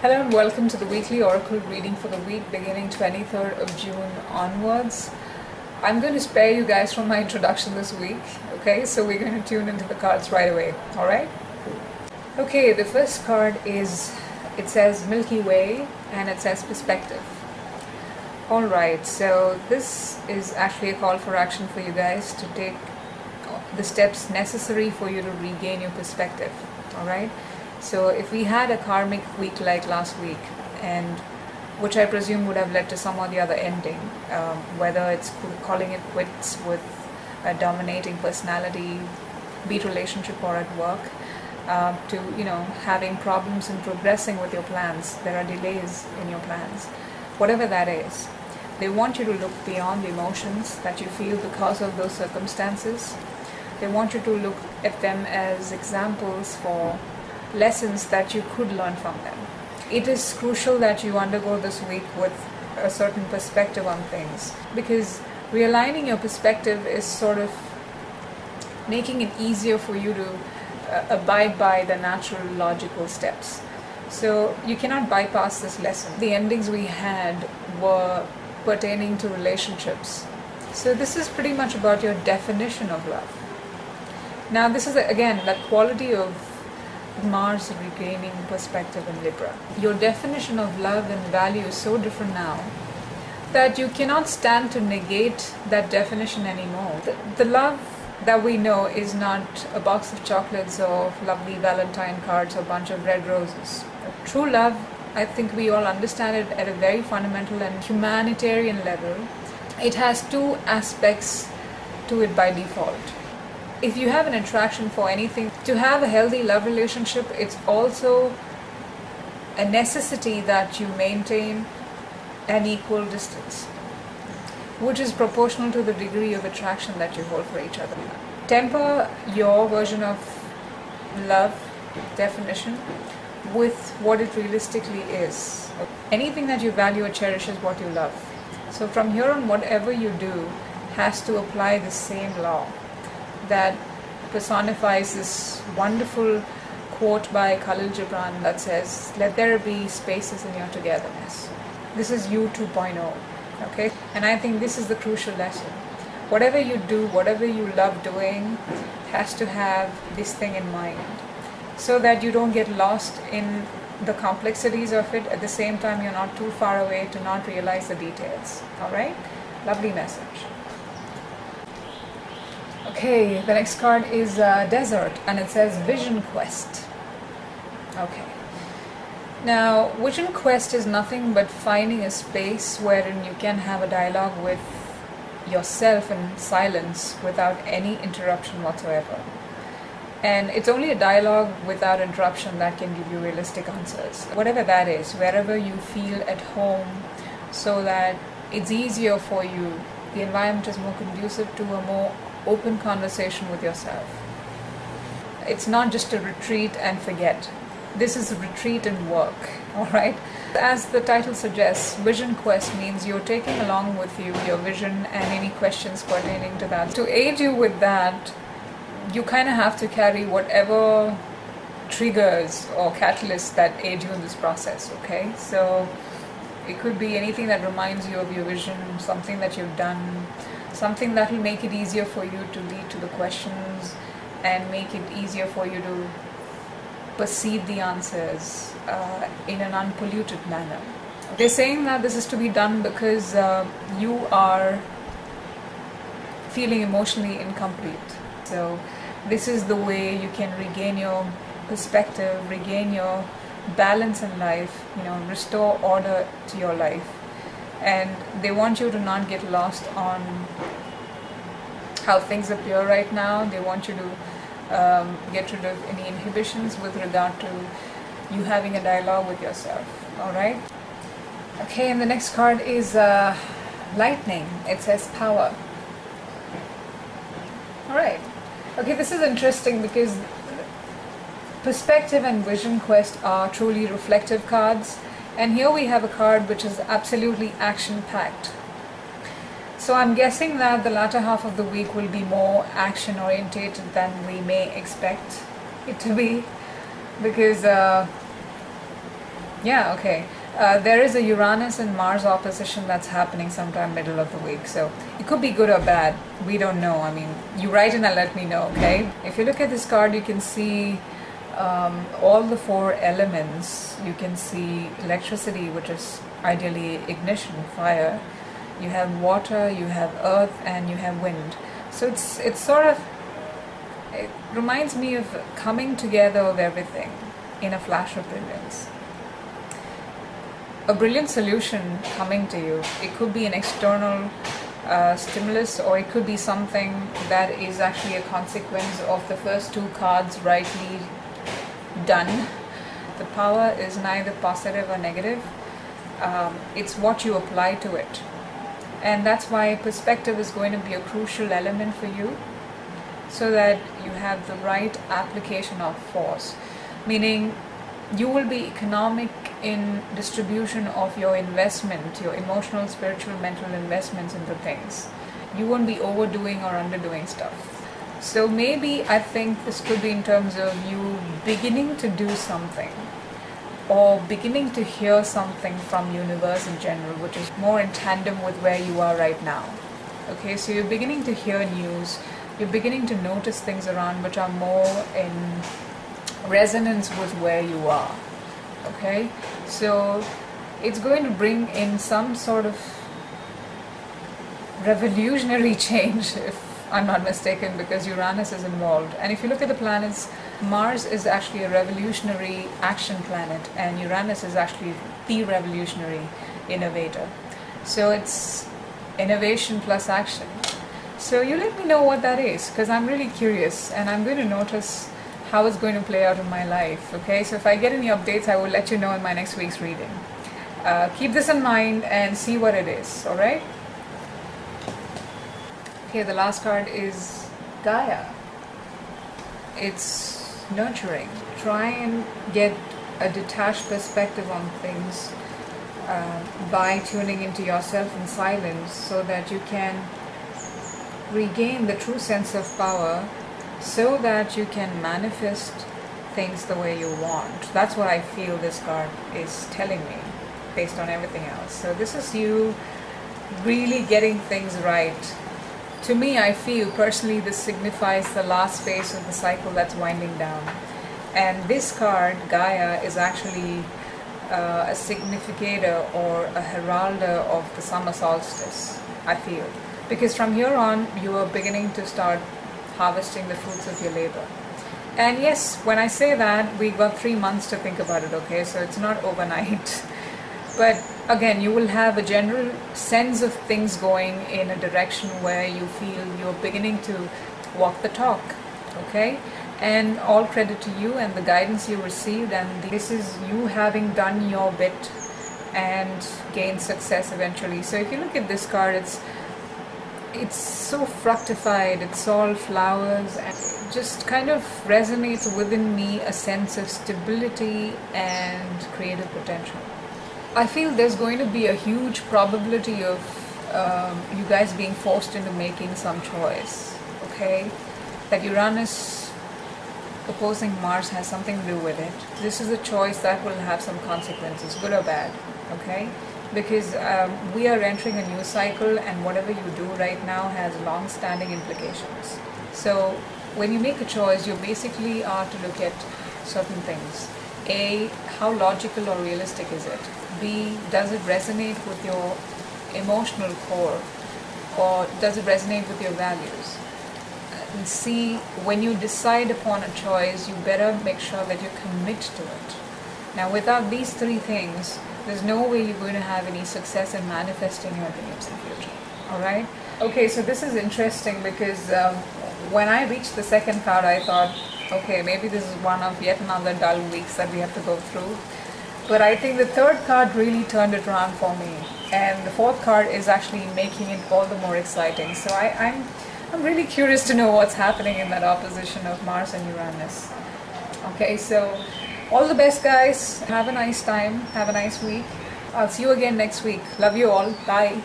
Hello and welcome to the weekly oracle reading for the week beginning 23rd of June onwards. I'm going to spare you guys from my introduction this week, okay? So we're going to tune into the cards right away, alright? Okay, the first card is, it says Milky Way and it says Perspective. Alright, so this is actually a call for action for you guys to take the steps necessary for you to regain your perspective, alright? So if we had a karmic week like last week, and which I presume would have led to some or the other ending, whether it's calling it quits with a dominating personality, be it relationship or at work, to having problems in progressing with your plans, there are delays in your plans, whatever that is, they want you to look beyond the emotions that you feel because of those circumstances. They want you to look at them as examples for lessons that you could learn from them. It is crucial that you undergo this week with a certain perspective on things, because realigning your perspective is sort of making it easier for you to abide by the natural logical steps. So you cannot bypass this lesson. The endings we had were pertaining to relationships. So this is pretty much about your definition of love. Now this is again that quality of Mars regaining perspective in Libra. Your definition of love and value is so different now that you cannot stand to negate that definition anymore. The love that we know is not a box of chocolates or lovely Valentine cards or a bunch of red roses. True love, I think we all understand it at a very fundamental and humanitarian level. It has two aspects to it by default. If you have an attraction for anything, to have a healthy love relationship, it's also a necessity that you maintain an equal distance, which is proportional to the degree of attraction that you hold for each other. Temper your version of love definition with what it realistically is. Anything that you value or cherish is what you love. So from here on, whatever you do has to apply the same law that personifies this wonderful quote by Khalil Gibran that says, "Let there be spaces in your togetherness." This is you 2.0, okay? And I think this is the crucial lesson. Whatever you do, whatever you love doing, has to have this thing in mind, so that you don't get lost in the complexities of it. At the same time, you're not too far away to not realize the details, alright? Lovely message. Okay, the next card is Desert, and it says Vision Quest. Okay. Now, Vision Quest is nothing but finding a space wherein you can have a dialogue with yourself in silence without any interruption whatsoever. And it's only a dialogue without interruption that can give you realistic answers. Whatever that is, wherever you feel at home, so that it's easier for you, the environment is more conducive to a more open conversation with yourself. It's not just a retreat and forget. This is a retreat and work, alright? As the title suggests, Vision Quest means you're taking along with you your vision and any questions pertaining to that. To aid you with that, you kind of have to carry whatever triggers or catalysts that aid you in this process, okay? So it could be anything that reminds you of your vision, something that you've done, something that will make it easier for you to lead to the questions and make it easier for you to perceive the answers in an unpolluted manner. They're saying that this is to be done because you are feeling emotionally incomplete. So this is the way you can regain your perspective, regain your balance in life, restore order to your life. And they want you to not get lost on how things appear right now. They want you to get rid of any inhibitions with regard to you having a dialogue with yourself, alright? Okay, and the next card is Lightning. It says Power. Alright. Okay, this is interesting because Perspective and Vision Quest are truly reflective cards. And here we have a card which is absolutely action-packed. So I'm guessing that the latter half of the week will be more action-orientated than we may expect it to be, because Yeah, okay. There is a Uranus and Mars opposition that's happening sometime middle of the week. So it could be good or bad. We don't know. I mean, you write and let me know, okay? If you look at this card, you can see all the four elements. You can see electricity, which is ideally ignition, fire. You have water, you have earth, and you have wind. So it's sort of, it reminds me of coming together of everything in a flash of brilliance. A brilliant solution coming to you. It could be an external stimulus, or it could be something that is actually a consequence of the first two cards rightly done. The power is neither positive or negative. It's what you apply to it. And that's why perspective is going to be a crucial element for you, so that you have the right application of force. Meaning, you will be economic in distribution of your investment, your emotional, spiritual, mental investments into things. You won't be overdoing or underdoing stuff. So maybe I think this could be in terms of you beginning to do something, or beginning to hear something from universe in general, which is more in tandem with where you are right now. Okay, so you're beginning to hear news, you're beginning to notice things around which are more in resonance with where you are. Okay, so it's going to bring in some sort of revolutionary change, if I'm not mistaken, because Uranus is involved. And if you look at the planets, Mars is actually a revolutionary action planet, and Uranus is actually the revolutionary innovator. So it's innovation plus action. So you let me know what that is, because I'm really curious, and I'm going to notice how it's going to play out in my life. Okay, so if I get any updates, I will let you know in my next week's reading. Keep this in mind and see what it is. All right. Okay, the last card is Gaia. It's nurturing. Try and get a detached perspective on things by tuning into yourself in silence, so that you can regain the true sense of power, so that you can manifest things the way you want. That's what I feel this card is telling me, based on everything else. So this is you really getting things right. To me, I feel personally this signifies the last phase of the cycle that's winding down. And this card, Gaia, is actually a significator or a heralder of the summer solstice, I feel. Because from here on, you are beginning to start harvesting the fruits of your labor. And yes, when I say that, we got 3 months to think about it, okay? So it's not overnight. But again, you will have a general sense of things going in a direction where you feel you're beginning to walk the talk, okay? And all credit to you and the guidance you received, and this is you having done your bit and gained success eventually. So if you look at this card, it's so fructified, it's all flowers, and it just kind of resonates within me a sense of stability and creative potential. I feel there's going to be a huge probability of you guys being forced into making some choice, okay? That Uranus opposing Mars has something to do with it. This is a choice that will have some consequences, good or bad, okay? Because we are entering a new cycle, and whatever you do right now has long-standing implications. So when you make a choice, you basically are to look at certain things. A, how logical or realistic is it? B, does it resonate with your emotional core, or does it resonate with your values? And C, when you decide upon a choice, you better make sure that you commit to it. Now, without these three things, there's no way you're going to have any success in manifesting your dreams in future. Alright? Okay, so this is interesting because when I reached the second card, I thought, okay, maybe this is one of yet another dull weeks that we have to go through. But I think the third card really turned it around for me. And the fourth card is actually making it all the more exciting. So I'm really curious to know what's happening in that opposition of Mars and Uranus. Okay, so all the best, guys. Have a nice time. Have a nice week. I'll see you again next week. Love you all. Bye.